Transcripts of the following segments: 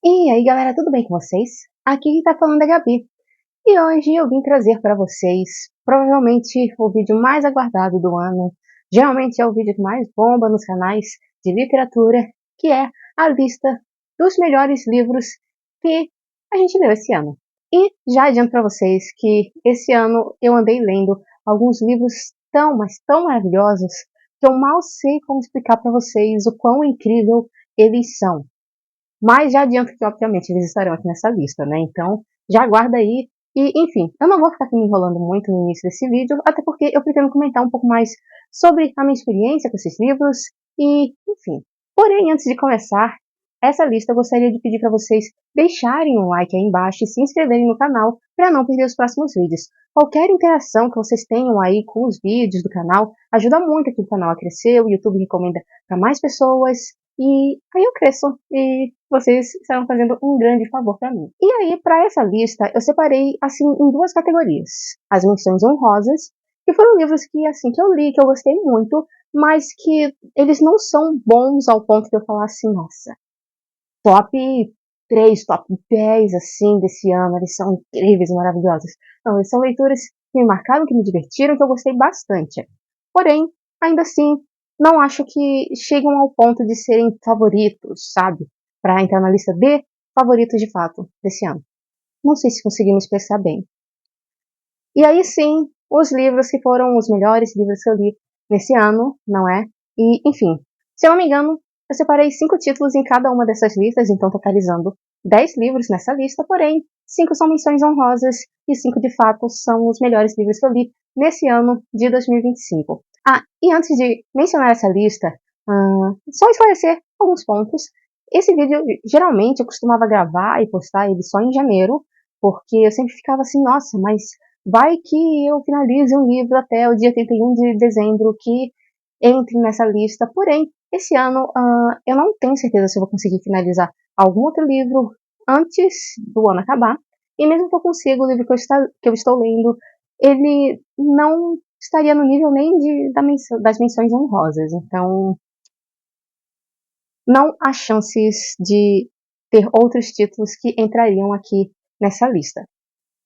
E aí galera, tudo bem com vocês? Aqui quem tá falando é a Gabi. E hoje eu vim trazer para vocês, provavelmente o vídeo mais aguardado do ano. Geralmente é o vídeo que mais bomba nos canais de literatura, que é a lista dos melhores livros que a gente leu esse ano. E já adianto para vocês que esse ano eu andei lendo alguns livros tão, mas tão maravilhosos, que eu mal sei como explicar para vocês o quão incrível eles são. Mas já adianto que, obviamente, eles estarão aqui nessa lista, né? Então, já aguarda aí. E, enfim, eu não vou ficar aqui me enrolando muito no início desse vídeo, até porque eu pretendo comentar um pouco mais sobre a minha experiência com esses livros e, enfim. Porém, antes de começar essa lista, eu gostaria de pedir para vocês deixarem um like aí embaixo e se inscreverem no canal para não perder os próximos vídeos. Qualquer interação que vocês tenham aí com os vídeos do canal ajuda muito aqui o canal a crescer, o YouTube recomenda para mais pessoas e aí eu cresço e vocês estarão fazendo um grande favor para mim. E aí, para essa lista, eu separei assim em duas categorias. As menções honrosas, que foram livros que assim que eu li, que eu gostei muito, mas que eles não são bons ao ponto de eu falar assim, nossa, top 3, top 10 assim desse ano, eles são incríveis, maravilhosos. Não, eles são leituras que me marcaram, que me divertiram, que eu gostei bastante. Porém, ainda assim, não acho que chegam ao ponto de serem favoritos, sabe? Para entrar na lista de favoritos de fato desse ano. Não sei se consegui me expressar bem. E aí sim, os livros que foram os melhores livros que eu li nesse ano, não é? E, enfim, se eu não me engano, eu separei 5 títulos em cada uma dessas listas, então totalizando 10 livros nessa lista, porém, 5 são menções honrosas e 5 de fato são os melhores livros que eu li nesse ano de 2025. Ah, e antes de mencionar essa lista, só esclarecer alguns pontos. Esse vídeo, geralmente, eu costumava gravar e postar ele só em janeiro, porque eu sempre ficava assim, nossa, mas vai que eu finalize um livro até o dia 31 de dezembro que entre nessa lista. Porém, esse ano eu não tenho certeza se eu vou conseguir finalizar algum outro livro antes do ano acabar. E mesmo que eu consiga, o livro que eu estou lendo, ele não estaria no nível nem das menções honrosas. Então, não há chances de ter outros títulos que entrariam aqui nessa lista.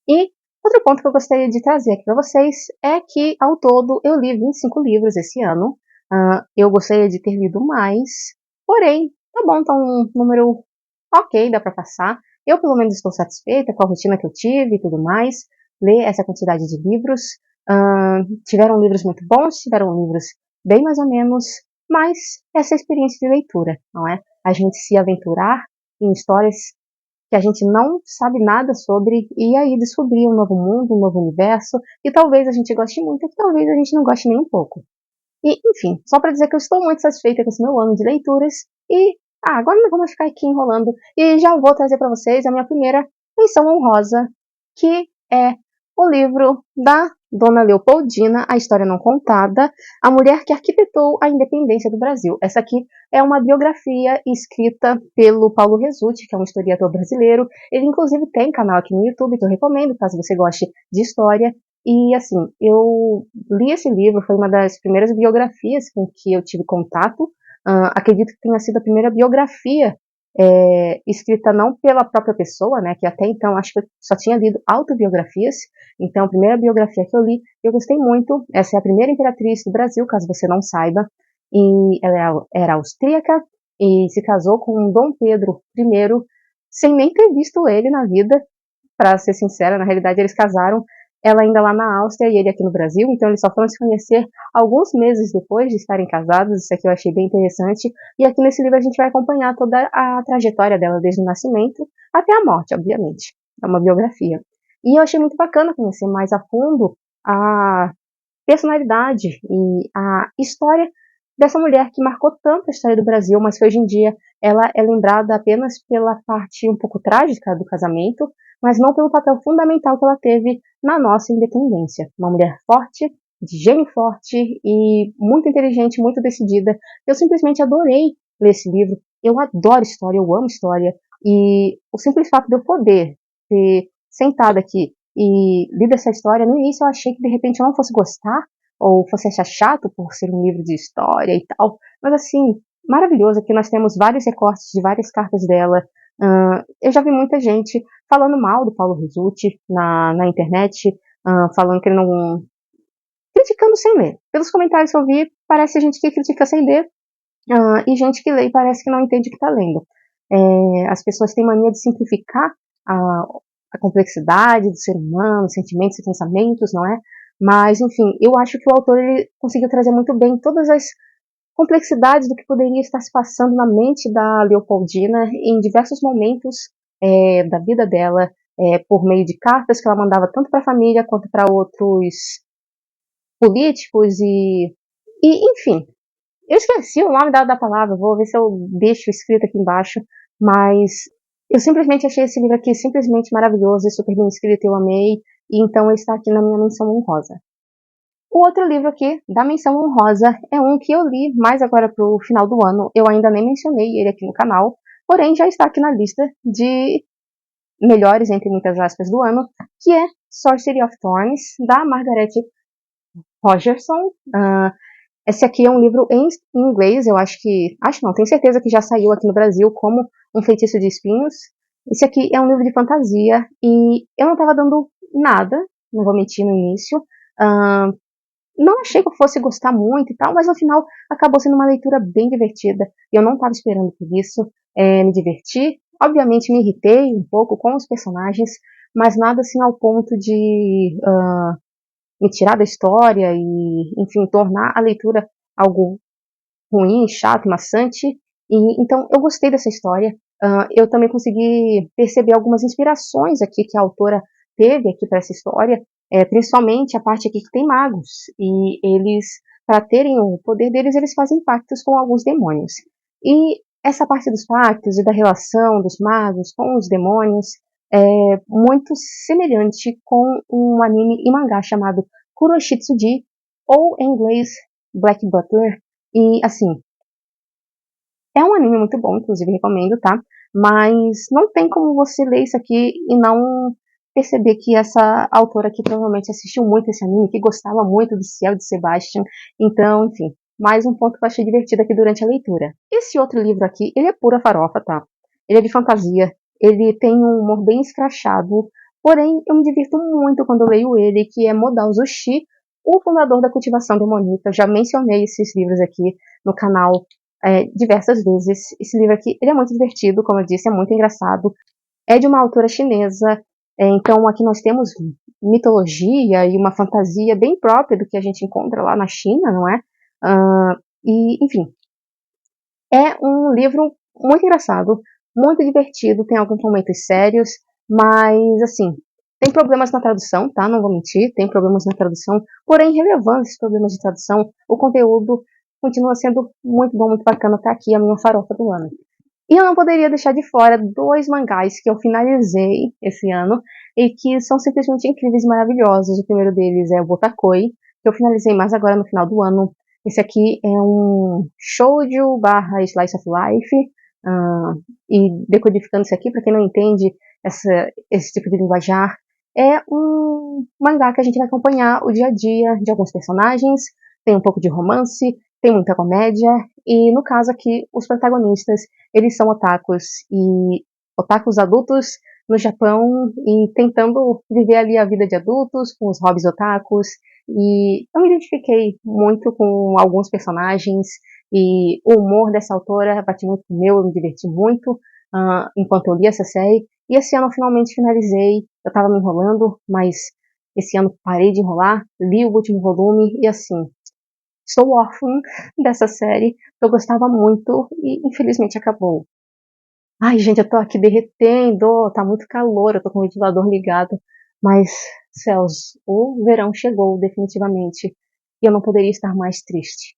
E outro ponto que eu gostaria de trazer aqui para vocês é que, ao todo, eu li 25 livros esse ano. Eu gostaria de ter lido mais, porém, tá bom, tá um número ok, dá para passar. Eu, pelo menos, estou satisfeita com a rotina que eu tive e tudo mais. Ler essa quantidade de livros. Tiveram livros muito bons, tiveram livros bem mais ou menos, mas essa é a experiência de leitura, não é? A gente se aventurar em histórias que a gente não sabe nada sobre, e aí descobrir um novo mundo, um novo universo, e talvez a gente goste muito, e talvez a gente não goste nem um pouco. E, enfim, só para dizer que eu estou muito satisfeita com esse meu ano de leituras, e agora não vamos ficar aqui enrolando, e já vou trazer para vocês a minha primeira menção honrosa, que é o livro da Dona Leopoldina, A História Não Contada, a mulher que arquitetou a independência do Brasil. Essa aqui é uma biografia escrita pelo Paulo Resutti, que é um historiador brasileiro. Ele, inclusive, tem canal aqui no YouTube, que eu recomendo, caso você goste de história. E, assim, eu li esse livro, foi uma das primeiras biografias com que eu tive contato. Acredito que tenha sido a primeira biografia escrita não pela própria pessoa, né, que até então acho que eu só tinha lido autobiografias, então a primeira biografia que eu li, eu gostei muito. Essa é a primeira imperatriz do Brasil, caso você não saiba, e ela era austríaca e se casou com Dom Pedro I, sem nem ter visto ele na vida, para ser sincera, na realidade eles casaram, ela ainda lá na Áustria e ele aqui no Brasil, então eles só foram se conhecer alguns meses depois de estarem casados. Isso aqui eu achei bem interessante, e aqui nesse livro a gente vai acompanhar toda a trajetória dela desde o nascimento até a morte, obviamente. É uma biografia. E eu achei muito bacana conhecer mais a fundo a personalidade e a história dessa mulher que marcou tanto a história do Brasil, mas que hoje em dia ela é lembrada apenas pela parte um pouco trágica do casamento, mas não pelo papel fundamental que ela teve na nossa independência. Uma mulher forte, de gênio forte e muito inteligente, muito decidida. Eu simplesmente adorei ler esse livro. Eu adoro história, eu amo história. E o simples fato de eu poder ter sentado aqui e lido essa história, no início eu achei que de repente eu não fosse gostar, ou fosse achar chato por ser um livro de história e tal. Mas assim, maravilhoso. Aqui nós temos vários recortes de várias cartas dela, Eu já vi muita gente falando mal do Paulo Rizzuti na internet, falando que ele não... criticando sem ler. Pelos comentários que eu vi, parece gente que critica sem ler, e gente que lê e parece que não entende o que está lendo. As pessoas têm mania de simplificar a complexidade do ser humano, sentimentos e pensamentos, não é? Mas, enfim, eu acho que o autor ele conseguiu trazer muito bem todas as complexidades do que poderia estar se passando na mente da Leopoldina em diversos momentos da vida dela, por meio de cartas que ela mandava tanto para a família quanto para outros políticos enfim, eu esqueci o nome da palavra, vou ver se eu deixo escrito aqui embaixo, mas eu simplesmente achei esse livro aqui simplesmente maravilhoso e super bem escrito, eu amei, e então ele está aqui na minha menção honrosa. O outro livro aqui, da menção honrosa, é um que eu li mais agora pro final do ano, eu ainda nem mencionei ele aqui no canal, porém já está aqui na lista de melhores, entre muitas aspas, do ano, que é Sorcery of Thorns, da Margaret Rogerson. Esse aqui é um livro em inglês, acho não, tenho certeza que já saiu aqui no Brasil como Um Feitiço de Espinhos. Esse aqui é um livro de fantasia e eu não estava dando nada, não vou mentir no início. Não achei que eu fosse gostar muito e tal, mas no final acabou sendo uma leitura bem divertida. E eu não estava esperando por isso, me diverti. Obviamente me irritei um pouco com os personagens, mas nada assim ao ponto de me tirar da história e, enfim, tornar a leitura algo ruim, chato, maçante. E então eu gostei dessa história. Eu também consegui perceber algumas inspirações aqui que a autora teve aqui para essa história, principalmente a parte aqui que tem magos. E eles, para terem o poder deles, eles fazem pactos com alguns demônios. E essa parte dos pactos e da relação dos magos com os demônios é muito semelhante com um anime e mangá chamado Kuroshitsuji, ou em inglês Black Butler. E assim, é um anime muito bom, inclusive recomendo, tá? Mas não tem como você ler isso aqui e não perceber que essa autora aqui provavelmente assistiu muito esse anime, que gostava muito do Ciel de Sebastian. Então, enfim, mais um ponto que eu achei divertido aqui durante a leitura. Esse outro livro aqui, ele é pura farofa, tá? Ele é de fantasia, ele tem um humor bem escrachado, porém eu me divirto muito quando eu leio ele, que é Modao Zushi, o fundador da cultivação demoníaca. Eu já mencionei esses livros aqui no canal diversas vezes. Esse livro aqui, ele é muito divertido, como eu disse, é muito engraçado. É de uma autora chinesa, então aqui nós temos mitologia e uma fantasia bem própria do que a gente encontra lá na China, não é? Enfim, é um livro muito engraçado, muito divertido, tem alguns momentos sérios, mas assim, tem problemas na tradução, tá? Não vou mentir, tem problemas na tradução, porém relevantes esses problemas de tradução, o conteúdo continua sendo muito bom, muito bacana, tá aqui a minha farofa do ano. E eu não poderia deixar de fora dois mangás que eu finalizei esse ano e que são simplesmente incríveis e maravilhosos. O primeiro deles é o Botakoi, que eu finalizei mais agora no final do ano. Esse aqui é um shoujo barra slice of life. E decodificando isso aqui, para quem não entende esse tipo de linguajar, é um mangá que a gente vai acompanhar o dia a dia de alguns personagens, tem um pouco de romance, tem muita comédia, e no caso aqui, os protagonistas, eles são otakus, e otakus adultos no Japão, e tentando viver ali a vida de adultos, com os hobbies otakus, e eu me identifiquei muito com alguns personagens, e o humor dessa autora bate muito com o meu, eu me diverti muito enquanto eu li essa série, e esse ano eu finalmente finalizei, eu tava me enrolando, mas esse ano parei de enrolar, li o último volume, e assim, estou órfã dessa série, que eu gostava muito e infelizmente acabou. Ai, gente, eu tô aqui derretendo, tá muito calor, eu tô com o ventilador ligado, mas, céus, o verão chegou definitivamente e eu não poderia estar mais triste.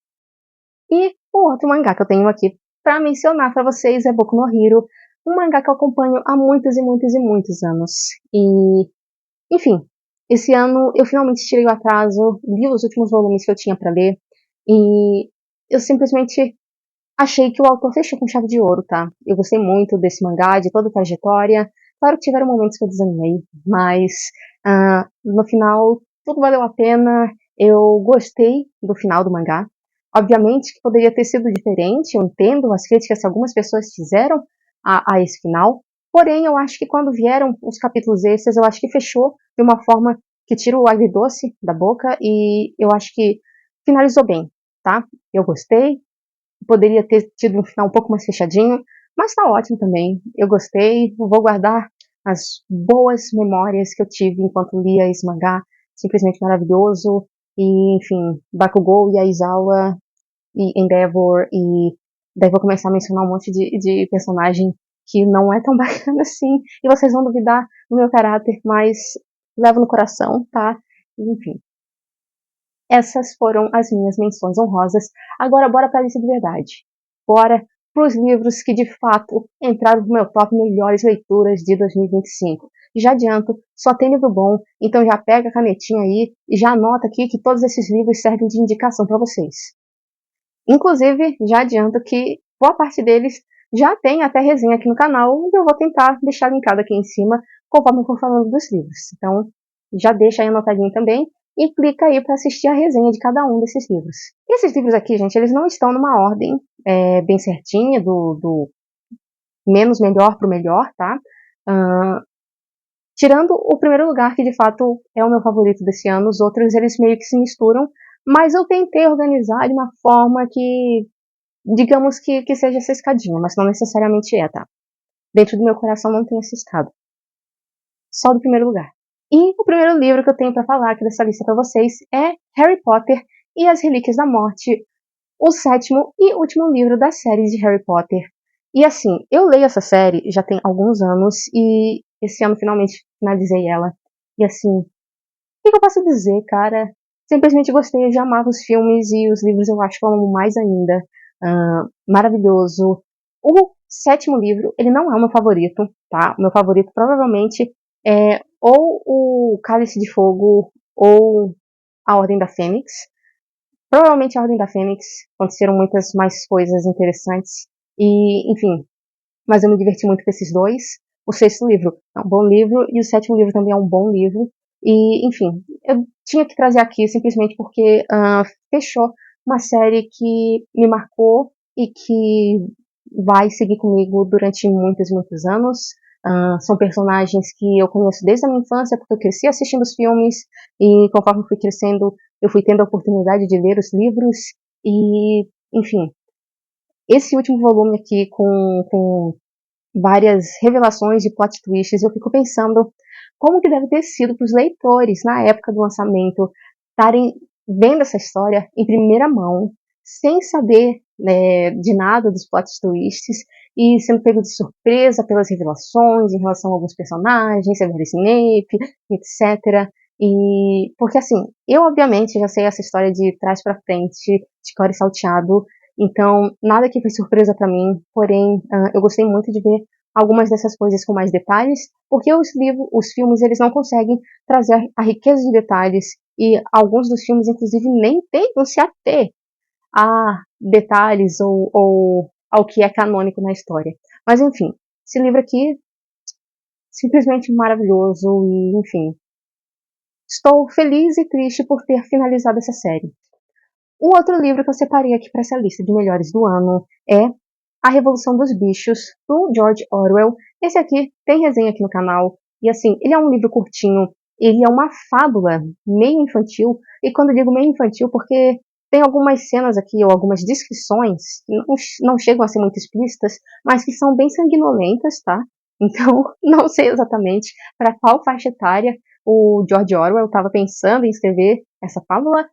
E o outro mangá que eu tenho aqui pra mencionar pra vocês é Boku no Hero, um mangá que eu acompanho há muitos e muitos e muitos anos. E, enfim, esse ano eu finalmente tirei o atraso, li os últimos volumes que eu tinha pra ler, e eu simplesmente achei que o autor fechou com chave de ouro, tá? Eu gostei muito desse mangá, de toda a trajetória. Claro que tiveram momentos que eu desanimei, mas no final tudo valeu a pena. Eu gostei do final do mangá. Obviamente que poderia ter sido diferente, eu entendo as críticas que algumas pessoas fizeram a esse final. Porém, eu acho que quando vieram os capítulos extras, eu acho que fechou de uma forma que tira o agridoce da boca e eu acho que finalizou bem, tá? Eu gostei, poderia ter tido um final um pouco mais fechadinho, mas tá ótimo também. Eu gostei, vou guardar as boas memórias que eu tive enquanto lia esse mangá, simplesmente maravilhoso. E, enfim, Bakugou e Aizawa e Endeavor, e daí vou começar a mencionar um monte de personagem que não é tão bacana assim, e vocês vão duvidar do meu caráter, mas levo no coração, tá? Enfim, essas foram as minhas menções honrosas. Agora bora pra lista de verdade. Bora pros livros que de fato entraram no meu top melhores leituras de 2025. Já adianto, só tem livro bom, então já pega a canetinha aí e já anota aqui que todos esses livros servem de indicação para vocês. Inclusive, já adianto que boa parte deles já tem até resenha aqui no canal e eu vou tentar deixar linkado aqui em cima conforme eu for falando dos livros. Então, já deixa aí anotadinho também e clica aí para assistir a resenha de cada um desses livros. E esses livros aqui, gente, eles não estão numa ordem bem certinha, do menos melhor para o melhor, tá? Tirando o primeiro lugar, que de fato é o meu favorito desse ano, os outros eles meio que se misturam, mas eu tentei organizar de uma forma que, digamos que seja essa escadinha, mas não necessariamente é, tá? Dentro do meu coração não tem essa escada. Só do primeiro lugar. E o primeiro livro que eu tenho para falar aqui dessa lista para vocês é Harry Potter e as Relíquias da Morte, o sétimo e último livro da série de Harry Potter. E assim, eu leio essa série já tem alguns anos e esse ano finalmente finalizei ela. E assim, o que eu posso dizer, cara? Simplesmente gostei, eu já amava os filmes e os livros eu acho que eu amo mais ainda. Maravilhoso. O sétimo livro, ele não é o meu favorito, tá? O meu favorito provavelmente é ou o Cálice de Fogo ou a Ordem da Fênix. Provavelmente a Ordem da Fênix, aconteceram muitas mais coisas interessantes. E, enfim, mas eu me diverti muito com esses dois. O sexto livro é um bom livro e o sétimo livro também é um bom livro. E, enfim, eu tinha que trazer aqui simplesmente porque fechou uma série que me marcou e que vai seguir comigo durante muitos, muitos anos. São personagens que eu conheço desde a minha infância, porque eu cresci assistindo os filmes e conforme eu fui crescendo, eu fui tendo a oportunidade de ler os livros e, enfim, esse último volume aqui com várias revelações de plot twists, eu fico pensando como que deve ter sido para os leitores na época do lançamento estarem vendo essa história em primeira mão, sem saber de nada dos plot twists e sendo pego de surpresa pelas revelações em relação a alguns personagens, Severus Snape, etc. E porque assim, eu obviamente já sei essa história de trás para frente, de core salteado, então nada que foi surpresa para mim, porém eu gostei muito de ver algumas dessas coisas com mais detalhes, porque os filmes eles não conseguem trazer a riqueza de detalhes e alguns dos filmes inclusive nem tentam se ater a detalhes ou ao que é canônico na história. Mas enfim, esse livro aqui simplesmente maravilhoso e enfim, estou feliz e triste por ter finalizado essa série. Um outro livro que eu separei aqui para essa lista de melhores do ano é A Revolução dos Bichos, do George Orwell. Esse aqui tem resenha aqui no canal. E assim, ele é um livro curtinho, ele é uma fábula meio infantil. E quando eu digo meio infantil, porque tem algumas cenas aqui, ou algumas descrições, que não chegam a ser muito explícitas, mas que são bem sanguinolentas, tá? Então, não sei exatamente para qual faixa etária o George Orwell estava pensando em escrever essa fábula,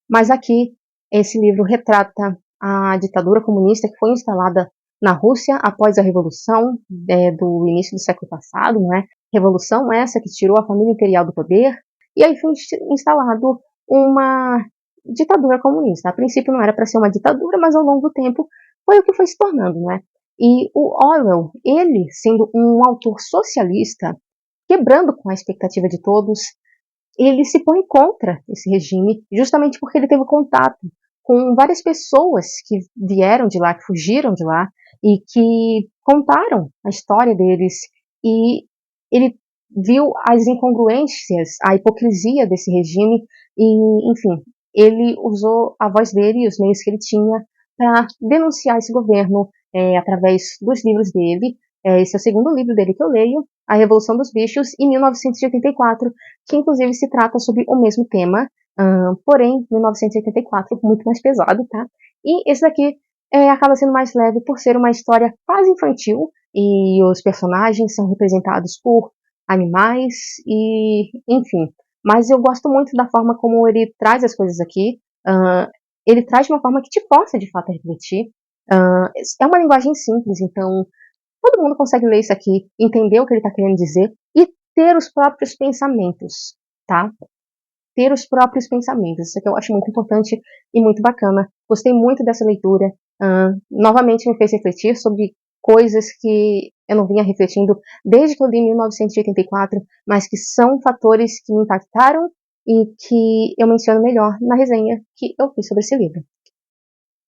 mas aqui esse livro retrata a ditadura comunista que foi instalada na Rússia após a Revolução do início do século passado, não é? Revolução essa que tirou a família imperial do poder, e aí foi instalado uma ditadura comunista. A princípio não era para ser uma ditadura, mas ao longo do tempo foi o que foi se tornando, né? E o Orwell, ele sendo um autor socialista, quebrando com a expectativa de todos, ele se põe contra esse regime, justamente porque ele teve contato com várias pessoas que vieram de lá, que fugiram de lá, e que contaram a história deles, e ele viu as incongruências, a hipocrisia desse regime, e, enfim, ele usou a voz dele e os meios que ele tinha para denunciar esse governo através dos livros dele, Esse é o segundo livro dele que eu leio, A Revolução dos Bichos, em 1984, que inclusive se trata sobre o mesmo tema, porém, 1984, muito mais pesado, tá? E esse daqui acaba sendo mais leve por ser uma história quase infantil, e os personagens são representados por animais, e enfim. Mas eu gosto muito da forma como ele traz as coisas aqui. Ele traz de uma forma que te força, de fato, a refletir. É uma linguagem simples, então todo mundo consegue ler isso aqui, entender o que ele está querendo dizer e ter os próprios pensamentos, tá? Ter os próprios pensamentos. Isso aqui eu acho muito importante e muito bacana. Gostei muito dessa leitura. Novamente me fez refletir sobre coisas que eu não vinha refletindo desde que eu li em 1984, mas que são fatores que me impactaram e que eu menciono melhor na resenha que eu fiz sobre esse livro.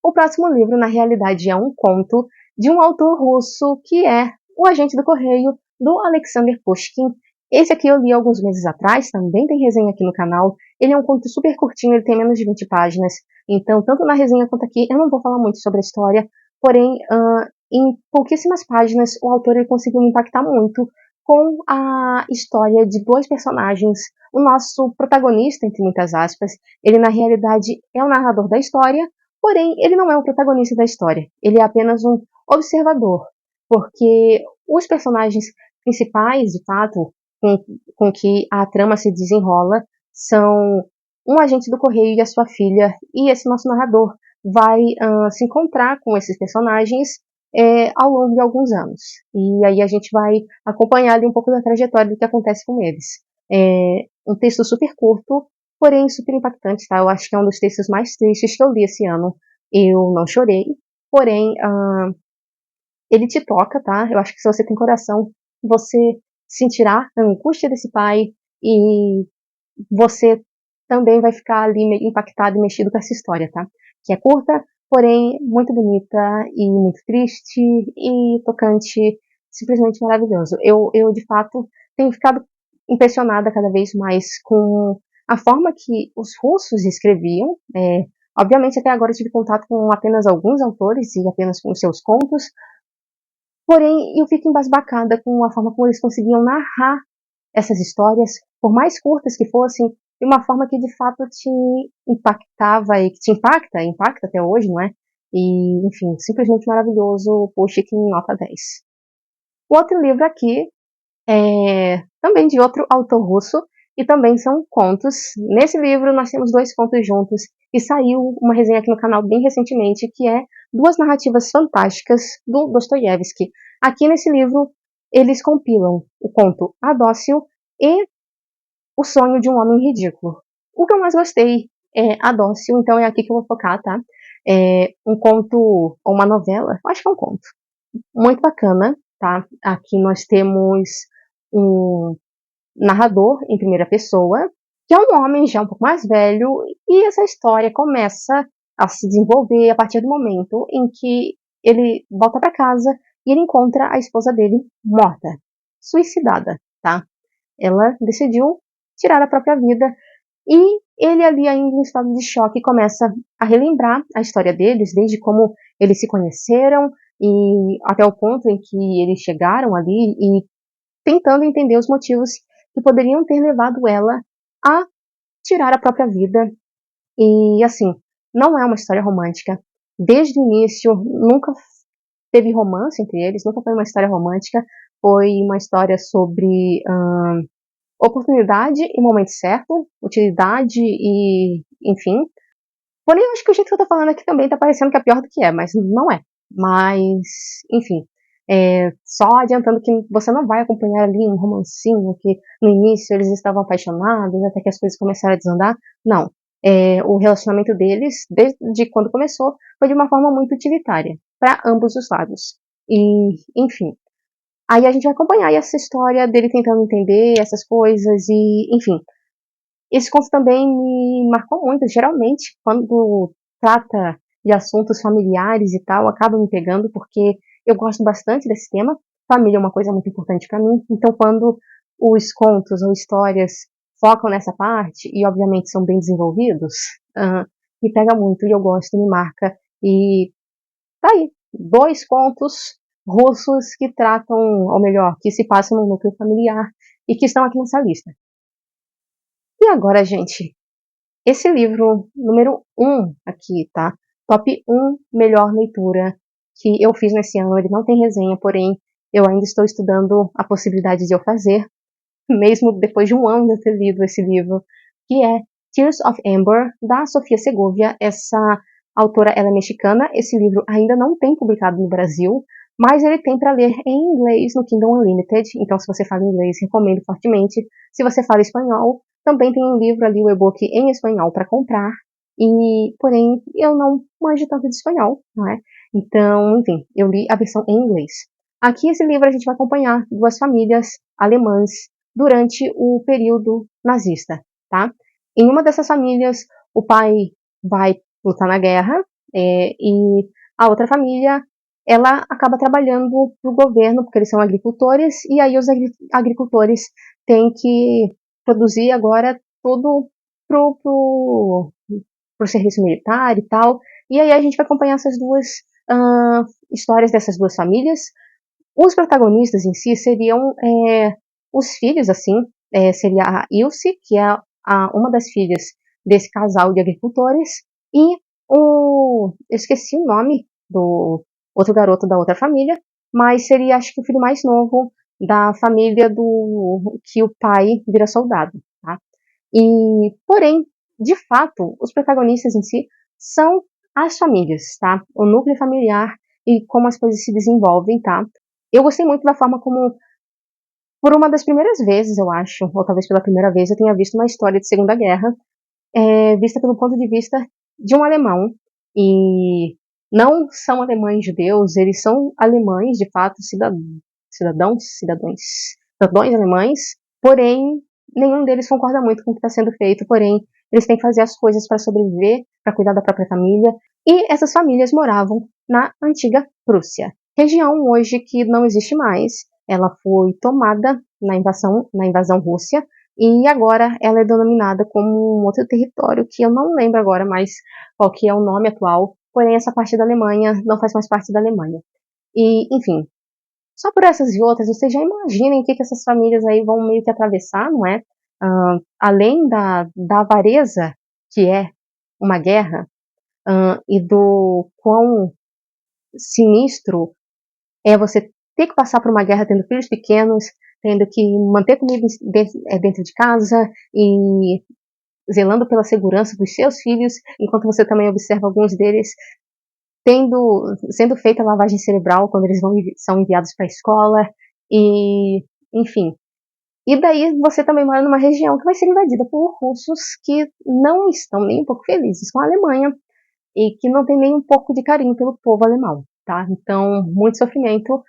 O próximo livro, na realidade, é um conto de um autor russo que é O Agente do Correio, do Alexander Pushkin. Esse aqui eu li alguns meses atrás, também tem resenha aqui no canal. Ele é um conto super curtinho, ele tem menos de 20 páginas. Então, tanto na resenha quanto aqui, eu não vou falar muito sobre a história. Porém, em pouquíssimas páginas, o autor ele conseguiu me impactar muito com a história de dois personagens. O nosso protagonista, entre muitas aspas, ele na realidade é o narrador da história, porém ele não é o protagonista da história. Ele é apenas um observador, porque os personagens principais, de fato, com que a trama se desenrola, são um agente do correio e a sua filha, e esse nosso narrador vai se encontrar com esses personagens ao longo de alguns anos. E aí a gente vai acompanhar ali um pouco da trajetória do que acontece com eles. É um texto super curto, porém super impactante, tá? Eu acho que é um dos textos mais tristes que eu li esse ano. Eu não chorei, porém ele te toca, tá? Eu acho que se você tem coração, você sentirá a angústia desse pai e você também vai ficar ali meio impactado e mexido com essa história, tá? Que é curta, porém muito bonita e muito triste e tocante, simplesmente maravilhoso. Eu de fato, tenho ficado impressionada cada vez mais com a forma que os russos escreviam. Obviamente, até agora eu tive contato com apenas alguns autores e apenas com os seus contos, porém eu fico embasbacada com a forma como eles conseguiam narrar essas histórias, por mais curtas que fossem, de uma forma que de fato te impactava e que te impacta até hoje, não é? E, enfim, simplesmente maravilhoso, puxa que nota 10. O outro livro aqui é também de outro autor russo e também são contos. Nesse livro nós temos dois contos juntos e saiu uma resenha aqui no canal bem recentemente que é Duas Narrativas Fantásticas do Dostoiévski. Aqui nesse livro eles compilam o conto A Dócil e O Sonho de um Homem Ridículo. O que eu mais gostei é A Dócil, então é aqui que eu vou focar, tá? É um conto, ou uma novela, acho que é um conto, muito bacana, tá? Aqui nós temos um narrador em primeira pessoa, que é um homem já um pouco mais velho, e essa história começa a se desenvolver a partir do momento em que ele volta para casa e ele encontra a esposa dele morta, suicidada, tá? Ela decidiu tirar a própria vida e ele ali ainda em estado de choque começa a relembrar a história deles, desde como eles se conheceram e até o ponto em que eles chegaram ali e tentando entender os motivos que poderiam ter levado ela a tirar a própria vida. E assim, não é uma história romântica. Desde o início, nunca teve romance entre eles, nunca foi uma história romântica. Foi uma história sobre oportunidade e momento certo, utilidade e, enfim. Porém, eu acho que o jeito que eu tô falando aqui também tá parecendo que é pior do que é, mas não é. Mas, enfim. Só adiantando que você não vai acompanhar ali um romancinho que no início eles estavam apaixonados, até que as coisas começaram a desandar. Não. O relacionamento deles, desde quando começou, foi de uma forma muito utilitária, para ambos os lados. E, enfim. Aí a gente vai acompanhar essa história dele tentando entender essas coisas e, enfim. Esse conto também me marcou muito. Geralmente, quando trata de assuntos familiares e tal, acaba me pegando, porque eu gosto bastante desse tema. Família é uma coisa muito importante para mim. Então, quando os contos ou histórias focam nessa parte, e obviamente são bem desenvolvidos, me pega muito e eu gosto, me marca. E tá aí, dois contos russos que tratam, ou melhor, que se passam no núcleo familiar e que estão aqui nessa lista. E agora, gente, esse livro número 1 aqui, tá? Top 1 melhor leitura que eu fiz nesse ano. Ele não tem resenha, porém eu ainda estou estudando a possibilidade de eu fazer, mesmo depois de um ano de eu ter lido esse livro, que é Tears of Amber, da Sofia Segovia. Essa autora, ela é mexicana. Esse livro ainda não tem publicado no Brasil, mas ele tem para ler em inglês no Kindle Unlimited. Então, se você fala inglês, recomendo fortemente. Se você fala espanhol, também tem um livro ali, o e-book em espanhol para comprar. Porém, eu não manjo tanto de espanhol, não é? Então, enfim, eu li a versão em inglês. Aqui, esse livro, a gente vai acompanhar duas famílias alemãs durante o período nazista, tá? Em uma dessas famílias, o pai vai lutar na guerra, e a outra família, ela acaba trabalhando para o governo, porque eles são agricultores, e aí os agricultores têm que produzir agora tudo pro serviço militar e tal. E aí a gente vai acompanhar essas duas histórias dessas duas famílias. Os protagonistas em si seriam os filhos, assim, seria a Ilse, que é uma das filhas desse casal de agricultores, e eu esqueci o nome do outro garoto da outra família, mas seria, acho que, o filho mais novo da família do que o pai vira soldado, tá? Porém, de fato, os protagonistas em si são as famílias, tá? O núcleo familiar e como as coisas se desenvolvem, tá? Eu gostei muito da forma como, por uma das primeiras vezes, eu acho, ou talvez pela primeira vez, eu tenha visto uma história de Segunda Guerra, vista pelo ponto de vista de um alemão. E não são alemães judeus, eles são alemães, de fato, cidadãos alemães, porém, nenhum deles concorda muito com o que está sendo feito, porém, eles têm que fazer as coisas para sobreviver, para cuidar da própria família, e essas famílias moravam na antiga Prússia, região hoje que não existe mais. Ela foi tomada na invasão russa, e agora ela é denominada como um outro território que eu não lembro agora mais qual que é o nome atual, porém essa parte da Alemanha não faz mais parte da Alemanha. Enfim, só por essas e outras, vocês já imaginem o que essas famílias aí vão meio que atravessar, não é? Além da avareza que é uma guerra, e do quão sinistro é você ter que passar por uma guerra tendo filhos pequenos, tendo que manter comida dentro de casa e zelando pela segurança dos seus filhos, enquanto você também observa alguns deles sendo feita lavagem cerebral quando eles são enviados para a escola, enfim. E daí você também mora numa região que vai ser invadida por russos que não estão nem um pouco felizes com a Alemanha e que não tem nem um pouco de carinho pelo povo alemão, tá? Então, muito sofrimento,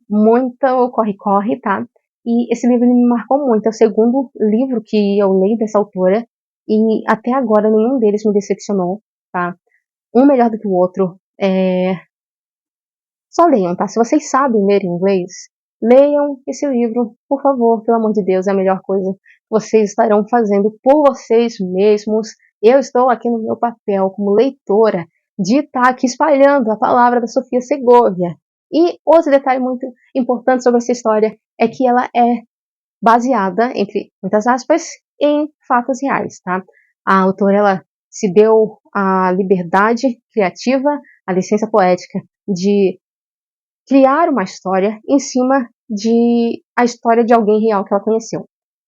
muito corre-corre, tá? E esse livro me marcou muito. É o segundo livro que eu leio dessa autora e até agora nenhum deles me decepcionou, tá? Um melhor do que o outro. Só leiam, tá? Se vocês sabem ler inglês, leiam esse livro, por favor, pelo amor de Deus, é a melhor coisa que vocês estarão fazendo por vocês mesmos. Eu estou aqui no meu papel como leitora de estar aqui espalhando a palavra da Sofia Segovia. E outro detalhe muito importante sobre essa história é que ela é baseada, entre muitas aspas, em fatos reais, tá? A autora, ela se deu a liberdade criativa, a licença poética de criar uma história em cima de a história de alguém real que ela conheceu,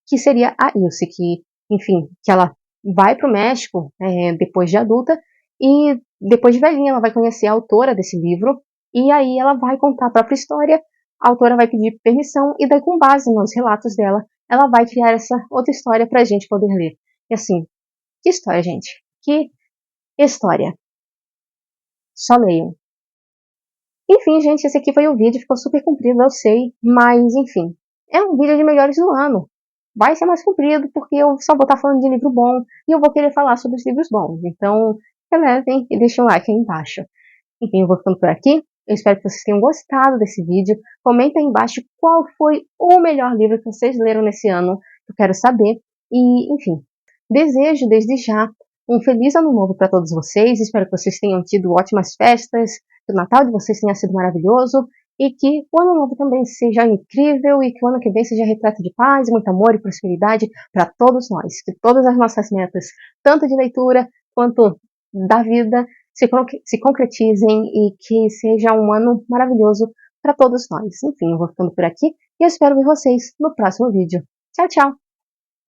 que seria a Ilse, que, enfim, que ela vai para o México depois de adulta e depois de velhinha ela vai conhecer a autora desse livro e aí ela vai contar a própria história, a autora vai pedir permissão e daí com base nos relatos dela, ela vai criar essa outra história para a gente poder ler. E assim, que história, gente? Que história! Só leiam. Enfim, gente, esse aqui foi o vídeo, ficou super comprido, eu sei, mas enfim, é um vídeo de melhores do ano. Vai ser mais comprido porque eu só vou estar falando de livro bom e eu vou querer falar sobre os livros bons. Então, relevem e deixem um like aí embaixo. Enfim, eu vou ficando por aqui. Eu espero que vocês tenham gostado desse vídeo. Comenta aí embaixo qual foi o melhor livro que vocês leram nesse ano. Eu quero saber. Enfim, desejo desde já um feliz ano novo para todos vocês. Espero que vocês tenham tido ótimas festas, que o Natal de vocês tenha sido maravilhoso e que o ano novo também seja incrível e que o ano que vem seja repleto de paz, muito amor e prosperidade para todos nós. Que todas as nossas metas, tanto de leitura quanto da vida, se concretizem e que seja um ano maravilhoso para todos nós. Enfim, eu vou ficando por aqui e eu espero ver vocês no próximo vídeo. Tchau, tchau!